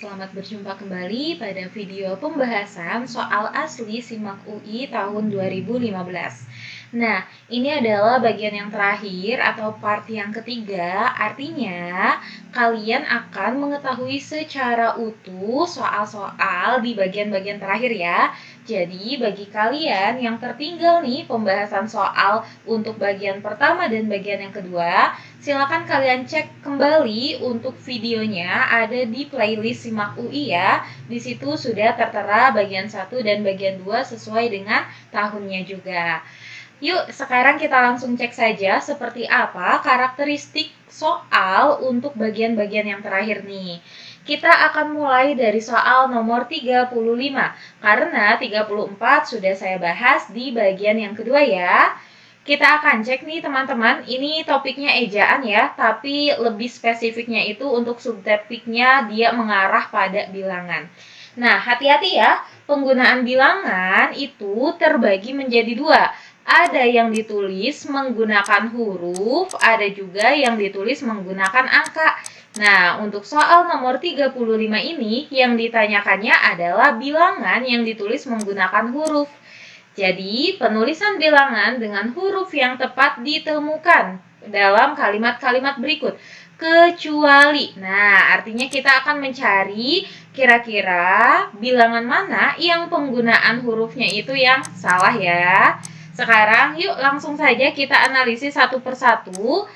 selamat berjumpa kembali pada video pembahasan soal asli SIMAK UI tahun 2015. Nah, ini adalah bagian yang terakhir atau part yang ketiga, artinya kalian akan mengetahui secara utuh soal-soal di bagian-bagian terakhir ya. Jadi, bagi kalian yang tertinggal nih pembahasan soal untuk bagian pertama dan bagian yang kedua, silakan kalian cek kembali untuk videonya ada di playlist SIMAK UI ya. Di situ sudah tertera bagian 1 dan bagian 2 sesuai dengan tahunnya juga. Yuk, sekarang kita langsung cek saja seperti apa karakteristik soal untuk bagian-bagian yang terakhir nih. Kita akan mulai dari soal nomor 35, karena 34 sudah saya bahas di bagian yang kedua ya. Kita akan cek nih teman-teman, ini topiknya ejaan ya, tapi lebih spesifiknya itu untuk subtopiknya dia mengarah pada bilangan. Nah, hati-hati ya, penggunaan bilangan itu terbagi menjadi dua. Ada yang ditulis menggunakan huruf, ada juga yang ditulis menggunakan angka. Nah, untuk soal nomor 35 ini, yang ditanyakannya adalah bilangan yang ditulis menggunakan huruf. Jadi, penulisan bilangan dengan huruf yang tepat ditemukan dalam kalimat-kalimat berikut. Kecuali, nah artinya kita akan mencari kira-kira bilangan mana yang penggunaan hurufnya itu yang salah ya. Sekarang yuk langsung saja kita analisis satu persatu.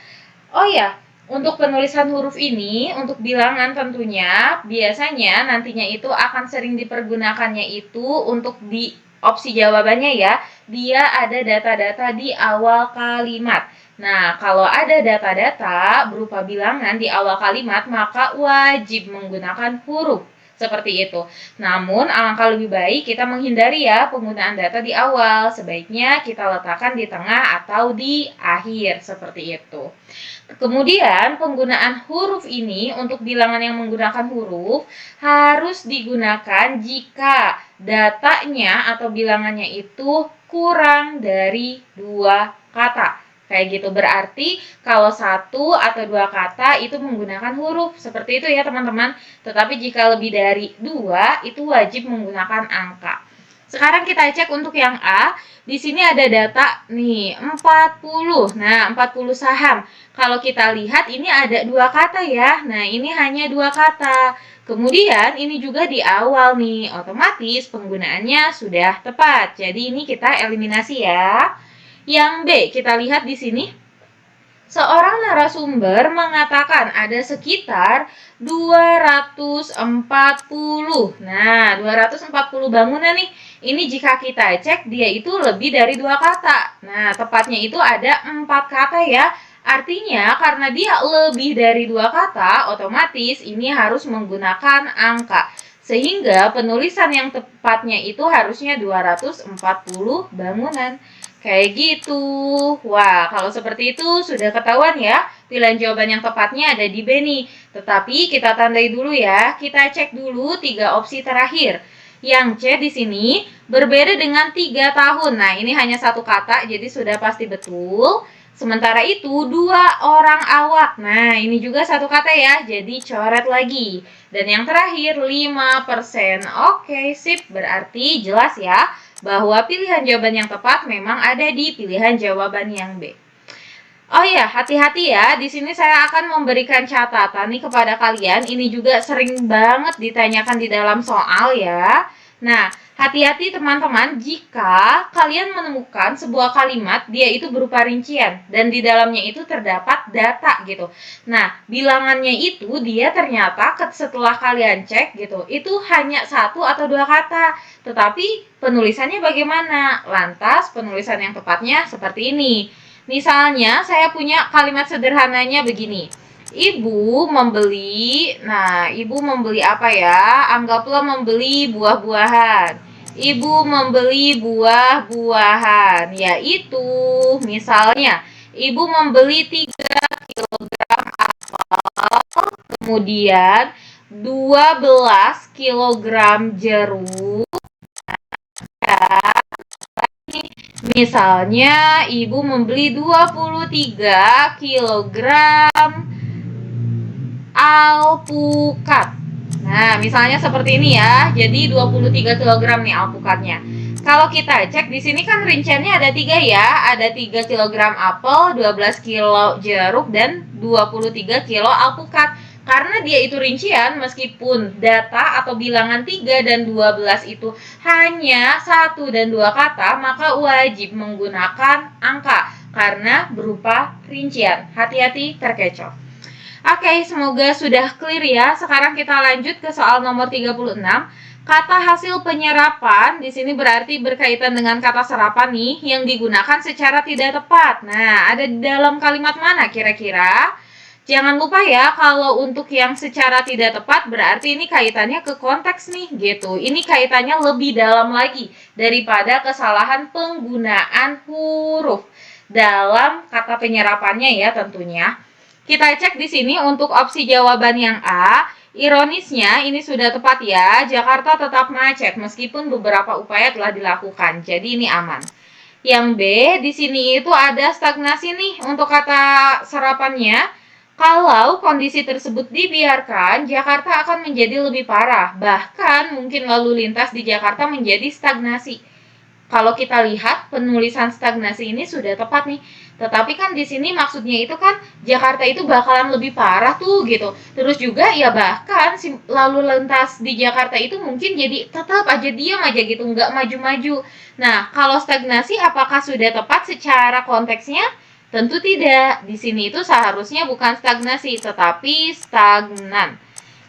Oh ya, untuk penulisan huruf ini, untuk bilangan tentunya, biasanya nantinya itu akan sering dipergunakannya itu untuk di opsi jawabannya ya, dia ada data-data di awal kalimat. Nah, kalau ada data-data berupa bilangan di awal kalimat, maka wajib menggunakan huruf. Seperti itu. Namun, alangkah lebih baik kita menghindari ya penggunaan data di awal. Sebaiknya kita letakkan di tengah atau di akhir. Seperti itu. Kemudian penggunaan huruf ini untuk bilangan yang menggunakan huruf harus digunakan jika datanya atau bilangannya itu kurang dari 2 kata. Kayak gitu, berarti kalau 1 atau 2 kata itu menggunakan huruf. Seperti itu ya teman-teman. Tetapi jika lebih dari 2 itu wajib menggunakan angka. Sekarang kita cek untuk yang A. Di sini ada data nih 40. Nah, 40 saham. Kalau kita lihat ini ada 2 kata ya. Nah, ini hanya 2 kata. Kemudian ini juga di awal nih. Otomatis penggunaannya sudah tepat. Jadi ini kita eliminasi ya. Yang B, kita lihat di sini. Seorang narasumber mengatakan ada sekitar 240. Nah, 240 bangunan nih. Ini jika kita cek dia itu lebih dari 2 kata. Nah, tepatnya itu ada 4 kata ya. Artinya karena dia lebih dari 2 kata, otomatis ini harus menggunakan angka. Sehingga penulisan yang tepatnya itu harusnya 240 bangunan. Kayak gitu. Wah, kalau seperti itu sudah ketahuan ya. Pilihan jawaban yang tepatnya ada di B nih. Tetapi kita tandai dulu ya. Kita cek dulu 3 opsi terakhir. Yang C di sini berbeda dengan 3 tahun. Nah, ini hanya 1 kata, jadi sudah pasti betul. Sementara itu 2 orang awak. Nah, ini juga 1 kata ya, jadi coret lagi. Dan yang terakhir 5%. Oke, sip. Berarti jelas ya bahwa pilihan jawaban yang tepat memang ada di pilihan jawaban yang B. Oh ya, hati-hati ya. Di sini saya akan memberikan catatan nih kepada kalian. Ini juga sering banget ditanyakan di dalam soal ya. Nah, hati-hati teman-teman jika kalian menemukan sebuah kalimat dia itu berupa rincian dan di dalamnya itu terdapat data gitu. Nah, bilangannya itu dia ternyata setelah kalian cek gitu, itu hanya 1 atau 2 kata. Tetapi penulisannya bagaimana? Lantas penulisan yang tepatnya seperti ini. Misalnya saya punya kalimat sederhananya begini. Ibu membeli apa ya? Anggaplah membeli buah-buahan. Ibu membeli buah-buahan, yaitu misalnya ibu membeli 3 kilogram apel, kemudian 12 kilogram jeruk. Misalnya ibu membeli 23 kilogram alpukat. Nah, misalnya seperti ini ya. Jadi 23 kg nih alpukatnya. Kalau kita cek di sini kan rinciannya ada 3 ya. Ada 3 kg apel, 12 kilo jeruk, dan 23 kilo alpukat. Karena dia itu rincian, meskipun data atau bilangan 3 dan 12 itu hanya 1 dan 2 kata, maka wajib menggunakan angka karena berupa rincian. Hati-hati terkecoh. Oke, semoga sudah clear ya. Sekarang kita lanjut ke soal nomor 36. Kata hasil penyerapan di sini berarti berkaitan dengan kata serapan nih yang digunakan secara tidak tepat. Nah, ada di dalam kalimat mana kira-kira? Jangan lupa ya, kalau untuk yang secara tidak tepat berarti ini kaitannya ke konteks nih gitu. Ini kaitannya lebih dalam lagi daripada kesalahan penggunaan huruf dalam kata penyerapannya ya tentunya. Kita cek di sini untuk opsi jawaban yang A. Ironisnya ini sudah tepat ya. Jakarta tetap macet meskipun beberapa upaya telah dilakukan. Jadi ini aman. Yang B, di sini itu ada stagnasi nih untuk kata serapannya. Kalau kondisi tersebut dibiarkan, Jakarta akan menjadi lebih parah. Bahkan mungkin lalu lintas di Jakarta menjadi stagnasi. Kalau kita lihat penulisan stagnasi ini sudah tepat nih. Tetapi kan di sini maksudnya itu kan Jakarta itu bakalan lebih parah tuh gitu. Terus juga ya bahkan lalu lintas di Jakarta itu mungkin jadi tetap aja diam aja gitu, nggak maju-maju. Nah, kalau stagnasi apakah sudah tepat secara konteksnya? Tentu tidak. Di sini itu seharusnya bukan stagnasi, tetapi stagnan.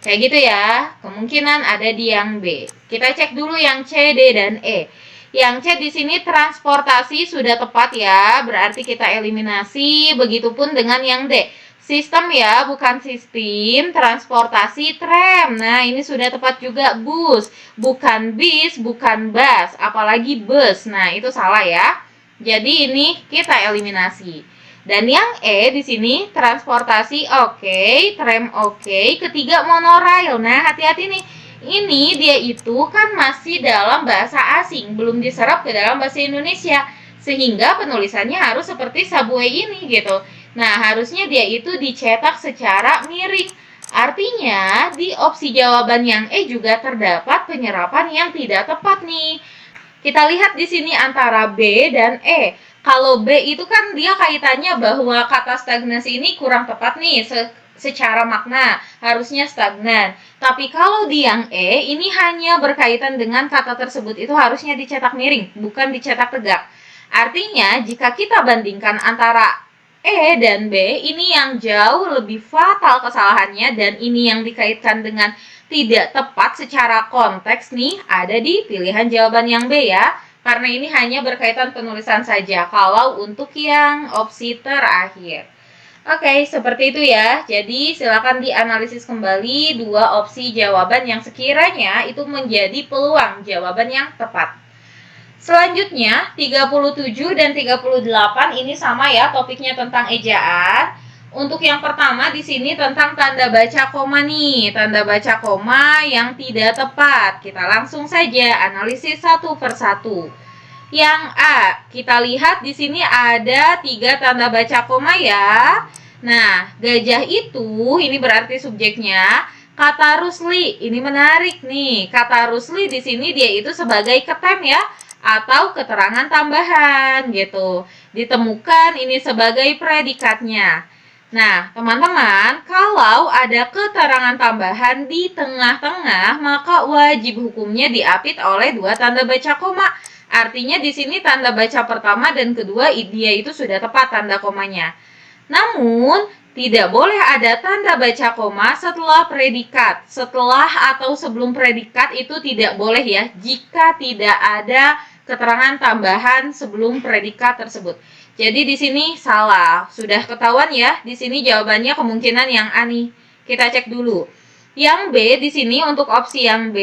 Kayak gitu ya. Kemungkinan ada di yang B. Kita cek dulu yang C, D, dan E. Yang C di sini transportasi sudah tepat ya. Berarti kita eliminasi. Begitupun dengan yang D. Sistem ya, bukan sistem. Transportasi tram. Nah, ini sudah tepat juga. Bus. Bukan bis, bukan bus. Apalagi bus. Nah, itu salah ya. Jadi ini kita eliminasi. Dan yang E di sini transportasi oke, tram oke, ketiga monorail. Nah, hati-hati nih. Ini dia itu kan masih dalam bahasa asing, belum diserap ke dalam bahasa Indonesia. Sehingga penulisannya harus seperti subway ini gitu. Nah, harusnya dia itu dicetak secara miring. Artinya, di opsi jawaban yang E juga terdapat penyerapan yang tidak tepat nih. Kita lihat di sini antara B dan E. Kalau B itu kan dia kaitannya bahwa kata stagnasi ini kurang tepat nih secara makna, harusnya stagnan. Tapi kalau di yang E, ini hanya berkaitan dengan kata tersebut itu harusnya dicetak miring, bukan dicetak tegak. Artinya, jika kita bandingkan antara E dan B, ini yang jauh lebih fatal kesalahannya dan ini yang dikaitkan dengan tidak tepat secara konteks nih ada di pilihan jawaban yang B ya. Karena ini hanya berkaitan penulisan saja kalau untuk yang opsi terakhir. Oke, seperti itu ya. Jadi silakan dianalisis kembali dua opsi jawaban yang sekiranya itu menjadi peluang jawaban yang tepat. Selanjutnya, 37 dan 38 ini sama ya, topiknya tentang ejaan. Untuk yang pertama di sini tentang tanda baca koma nih, tanda baca koma yang tidak tepat. Kita langsung saja analisis satu persatu. Yang A, kita lihat di sini ada 3 tanda baca koma ya. Nah, gajah itu ini berarti subjeknya. Kata Rusli, ini menarik nih. Kata Rusli di sini dia itu sebagai ketem ya, atau keterangan tambahan gitu. Ditemukan ini sebagai predikatnya. Nah, teman-teman, kalau ada keterangan tambahan di tengah-tengah, maka wajib hukumnya diapit oleh 2 tanda baca koma. Artinya di sini tanda baca pertama dan kedua dia itu sudah tepat tanda komanya. Namun, tidak boleh ada tanda baca koma setelah predikat. Setelah atau sebelum predikat itu tidak boleh ya, jika tidak ada keterangan tambahan sebelum predikat tersebut. Jadi di sini salah. Sudah ketahuan ya, di sini jawabannya kemungkinan yang A nih. Kita cek dulu. Yang B di sini untuk opsi yang B,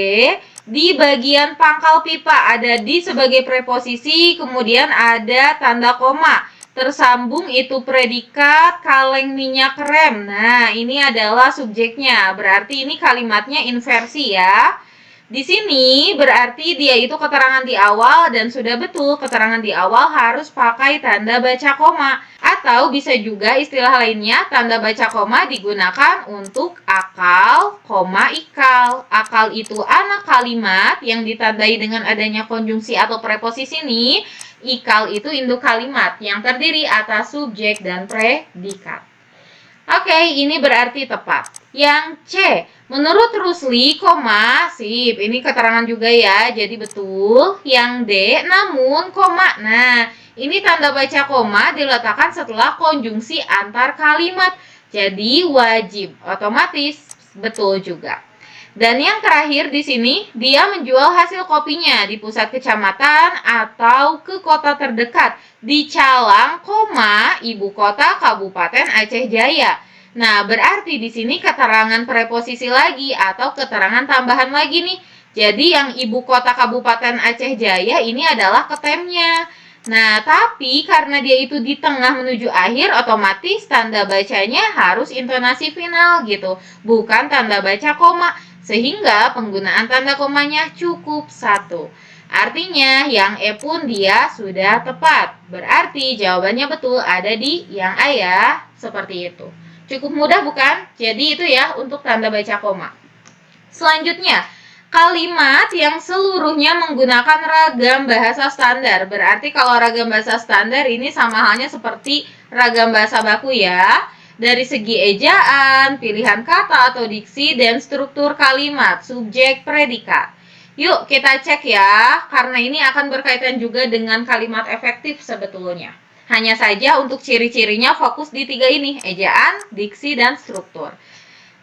di bagian pangkal pipa ada di sebagai preposisi, kemudian ada tanda koma. Tersambung itu predikat, kaleng minyak rem. Nah, ini adalah subjeknya. Berarti ini kalimatnya inversi ya. Di sini berarti dia itu keterangan di awal dan sudah betul keterangan di awal harus pakai tanda baca koma. Atau bisa juga istilah lainnya tanda baca koma digunakan untuk akal, koma ikal. Akal itu anak kalimat yang ditandai dengan adanya konjungsi atau preposisi nih. Ikal itu induk kalimat yang terdiri atas subjek dan predikat. Oke, ini berarti tepat. Yang C, menurut Rusli, koma, sip. Ini keterangan juga ya, jadi betul. Yang D, namun, koma. Nah, ini tanda baca koma diletakkan setelah konjungsi antar kalimat. Jadi wajib, otomatis betul juga. Dan yang terakhir di sini, dia menjual hasil kopinya di pusat kecamatan atau ke kota terdekat di Calang, ibu kota Kabupaten Aceh Jaya. Nah, berarti di sini keterangan preposisi lagi atau keterangan tambahan lagi nih. Jadi yang ibu kota Kabupaten Aceh Jaya ini adalah ketemnya. Nah, tapi karena dia itu di tengah menuju akhir, otomatis tanda bacanya harus intonasi final gitu, bukan tanda baca koma. Sehingga penggunaan tanda komanya cukup satu. Artinya yang E pun dia sudah tepat. Berarti jawabannya betul ada di yang A ya. Seperti itu. Cukup mudah bukan? Jadi itu ya untuk tanda baca koma. Selanjutnya, kalimat yang seluruhnya menggunakan ragam bahasa standar. Berarti kalau ragam bahasa standar ini sama halnya seperti ragam bahasa baku ya. Dari segi ejaan, pilihan kata atau diksi, dan struktur kalimat, subjek, predikat. Yuk kita cek ya, karena ini akan berkaitan juga dengan kalimat efektif sebetulnya. Hanya saja untuk ciri-cirinya fokus di tiga ini, ejaan, diksi, dan struktur.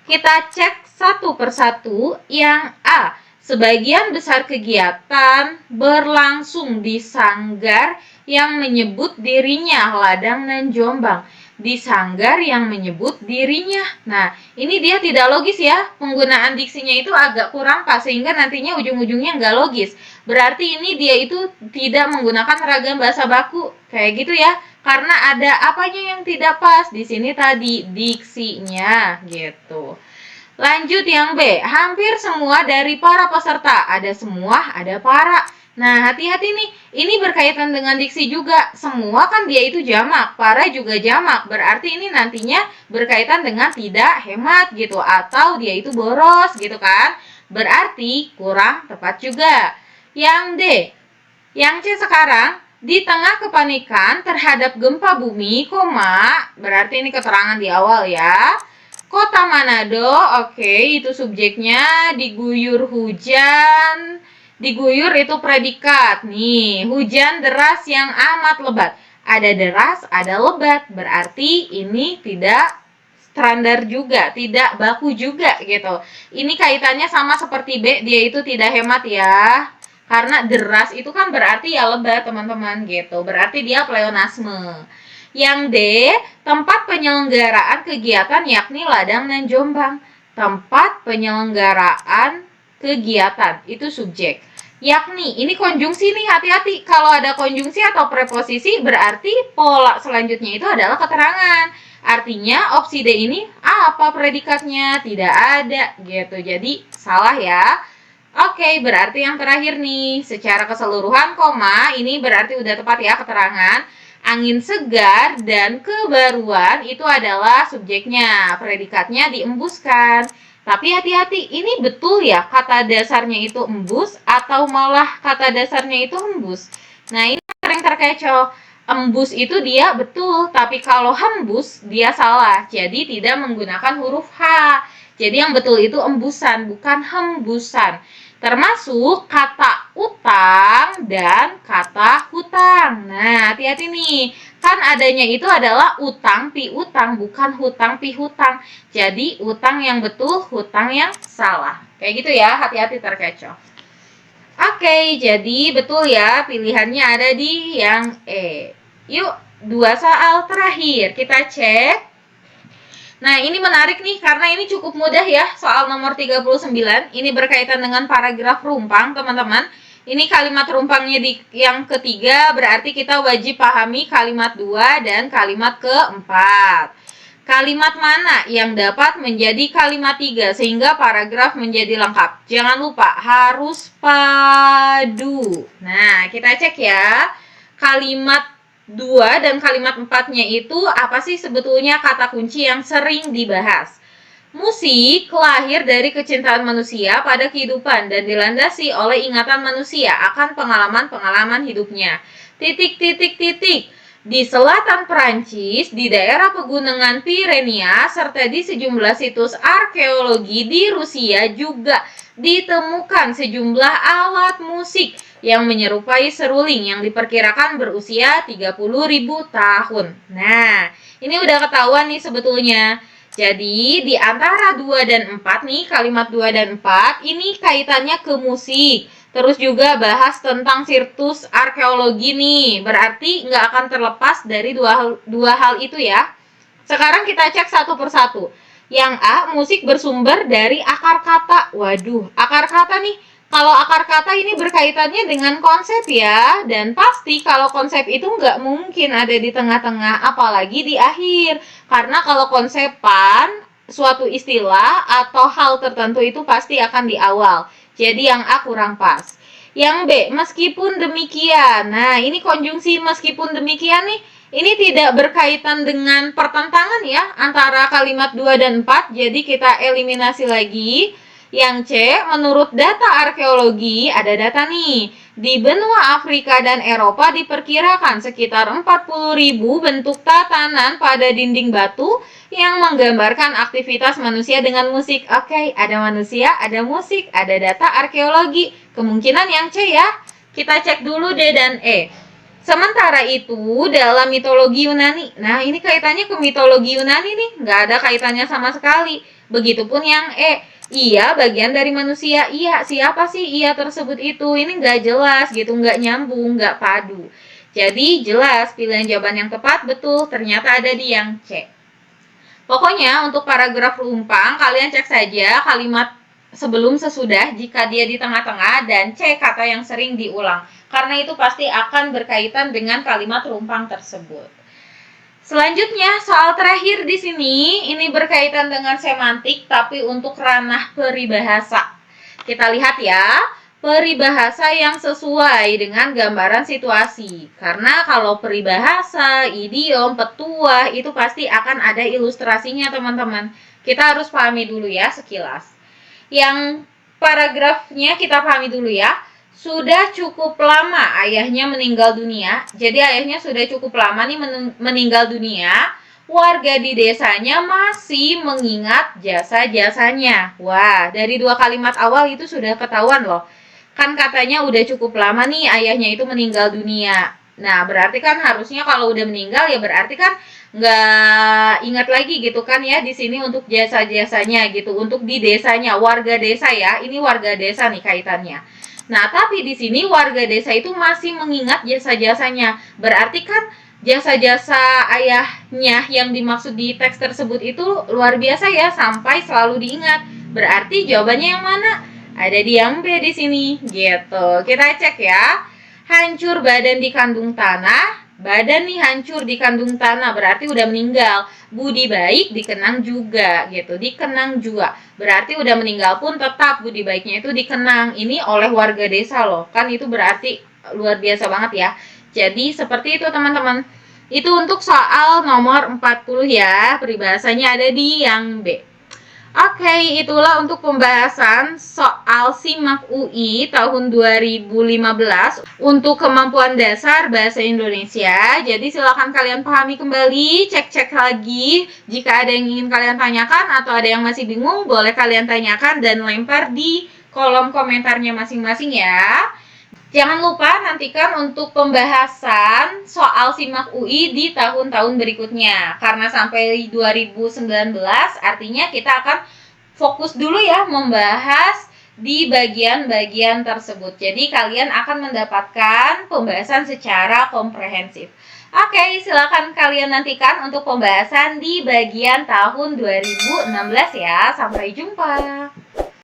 Kita cek satu persatu. Yang A, sebagian besar kegiatan berlangsung di sanggar yang menyebut dirinya ladang dan jombang. Di sanggar yang menyebut dirinya. Nah, ini dia tidak logis ya. Penggunaan diksinya itu agak kurang pas sehingga nantinya ujung-ujungnya nggak logis. Berarti ini dia itu tidak menggunakan ragam bahasa baku. Kayak gitu ya. Karena ada apanya yang tidak pas. Di sini tadi diksinya gitu. Lanjut yang B, hampir semua dari para peserta, ada semua, ada para. Nah, hati-hati nih, ini berkaitan dengan diksi juga. Semua kan dia itu jamak, para juga jamak. Berarti ini nantinya berkaitan dengan tidak hemat gitu, atau dia itu boros gitu kan. Berarti kurang tepat juga. Yang D, yang C sekarang, di tengah kepanikan terhadap gempa bumi, berarti ini keterangan di awal ya. Kota Manado, oke, itu subjeknya. Diguyur hujan. Diguyur itu predikat. Nih, hujan deras yang amat lebat. Ada deras, ada lebat. Berarti ini tidak standar juga, tidak baku juga gitu. Ini kaitannya sama seperti B, dia itu tidak hemat ya. Karena deras itu kan berarti ya lebat, teman-teman gitu. Berarti dia pleonasme. Yang D, tempat penyelenggaraan kegiatan yakni ladang dan jombang. Tempat penyelenggaraan kegiatan itu subjek. Yakni, ini konjungsi nih, hati-hati. Kalau ada konjungsi atau preposisi berarti pola selanjutnya itu adalah keterangan. Artinya opsi D ini apa predikatnya? Tidak ada gitu. Jadi salah ya. Oke, berarti yang terakhir nih, secara keseluruhan ini berarti udah tepat ya keterangan. Angin segar dan kebaruan itu adalah subjeknya, predikatnya diembuskan. Tapi hati-hati, ini betul ya kata dasarnya itu embus atau malah kata dasarnya itu hembus. Nah, ini sering terkecoh. Embus itu dia betul, tapi kalau hembus dia salah. Jadi tidak menggunakan huruf H. Jadi yang betul itu embusan, bukan hembusan. Termasuk kata utang dan kata hutang. Nah, hati-hati nih. Kan adanya itu adalah utang piutang, bukan hutang pihutang. Jadi, utang yang betul, hutang yang salah. Kayak gitu ya, hati-hati terkecoh. Oke, jadi betul ya, pilihannya ada di yang E. Yuk, 2 soal terakhir. Kita cek. Nah, ini menarik nih karena ini cukup mudah ya, soal nomor 39. Ini berkaitan dengan paragraf rumpang, teman-teman. Ini kalimat rumpangnya di yang ketiga, berarti kita wajib pahami kalimat 2 dan kalimat keempat. Kalimat mana yang dapat menjadi kalimat 3 sehingga paragraf menjadi lengkap? Jangan lupa harus padu. Nah, kita cek ya. Kalimat 2 dan kalimat 4-nya itu apa sih sebetulnya kata kunci yang sering dibahas? Musik lahir dari kecintaan manusia pada kehidupan dan dilandasi oleh ingatan manusia akan pengalaman-pengalaman hidupnya. Titik, titik, titik. Di selatan Perancis, di daerah pegunungan Pirenia, serta di sejumlah situs arkeologi di Rusia juga ditemukan sejumlah alat musik yang menyerupai seruling yang diperkirakan berusia 30.000 tahun. Nah, ini udah ketahuan nih sebetulnya. Jadi, di antara 2 dan 4 nih, kalimat 2 dan 4, ini kaitannya ke musik. Terus juga bahas tentang situs arkeologi nih. Berarti nggak akan terlepas dari dua hal itu ya. Sekarang kita cek satu persatu. Yang A, musik bersumber dari akar kata. Waduh, akar kata nih. Kalau akar kata ini berkaitannya dengan konsep ya. Dan pasti kalau konsep itu nggak mungkin ada di tengah-tengah, apalagi di akhir. Karena kalau konsepan, suatu istilah atau hal tertentu itu pasti akan di awal. Jadi yang A kurang pas. Yang B, meskipun demikian. Nah, ini konjungsi meskipun demikian nih. Ini tidak berkaitan dengan pertentangan ya antara kalimat 2 dan 4. Jadi kita eliminasi lagi. Yang C, menurut data arkeologi, ada data nih. Di benua Afrika dan Eropa diperkirakan sekitar 40.000 bentuk tatanan pada dinding batu yang menggambarkan aktivitas manusia dengan musik. Oke, ada manusia, ada musik, ada data arkeologi. Kemungkinan yang C ya. Kita cek dulu D dan E. Sementara itu, dalam mitologi Yunani, nah ini kaitannya ke mitologi Yunani nih, nggak ada kaitannya sama sekali. Begitupun yang E, iya bagian dari manusia, iya siapa sih iya tersebut itu, ini nggak jelas gitu, nggak nyambung, nggak padu. Jadi jelas pilihan jawaban yang tepat betul, ternyata ada di yang C. Pokoknya untuk paragraf rumpang, kalian cek saja kalimat sebelum sesudah jika dia di tengah-tengah dan C kata yang sering diulang. Karena itu pasti akan berkaitan dengan kalimat rumpang tersebut. Selanjutnya, soal terakhir di sini, ini berkaitan dengan semantik tapi untuk ranah peribahasa. Kita lihat ya, peribahasa yang sesuai dengan gambaran situasi. Karena kalau peribahasa, idiom, petuah, itu pasti akan ada ilustrasinya teman-teman. Kita harus pahami dulu ya sekilas. Yang paragrafnya kita pahami dulu ya. Sudah cukup lama ayahnya meninggal dunia. Jadi ayahnya sudah cukup lama nih meninggal dunia. Warga di desanya masih mengingat jasa-jasanya. Wah, dari dua kalimat awal itu sudah ketahuan loh. Kan katanya udah cukup lama nih ayahnya itu meninggal dunia. Nah, berarti kan harusnya kalau udah meninggal ya berarti kan nggak ingat lagi gitu kan ya di sini untuk jasa-jasanya gitu. Untuk di desanya, warga desa ya. Ini warga desa nih kaitannya. Nah, tapi di sini warga desa itu masih mengingat jasa-jasanya. Berarti kan jasa-jasa ayahnya yang dimaksud di teks tersebut itu luar biasa ya, sampai selalu diingat. Berarti jawabannya yang mana? Ada di yang B di sini, gitu. Kita cek ya. Hancur badan dikandung tanah. Badan nih hancur dikandung tanah, berarti udah meninggal. Budi baik dikenang juga, gitu. Dikenang juga. Berarti udah meninggal pun tetap budi baiknya itu dikenang. Ini oleh warga desa loh. Kan itu berarti luar biasa banget ya. Jadi seperti itu teman-teman. Itu untuk soal nomor 40 ya. Peribahasanya ada di yang B. Oke, itulah untuk pembahasan soal SIMAK UI tahun 2015 untuk kemampuan dasar bahasa Indonesia. Jadi silakan kalian pahami kembali, cek-cek lagi. Jika ada yang ingin kalian tanyakan atau ada yang masih bingung, boleh kalian tanyakan dan lempar di kolom komentarnya masing-masing ya. Jangan lupa nantikan untuk pembahasan soal SIMAK UI di tahun-tahun berikutnya. Karena sampai 2019 artinya kita akan fokus dulu ya membahas di bagian-bagian tersebut. Jadi kalian akan mendapatkan pembahasan secara komprehensif. Oke, silakan kalian nantikan untuk pembahasan di bagian tahun 2016 ya. Sampai jumpa.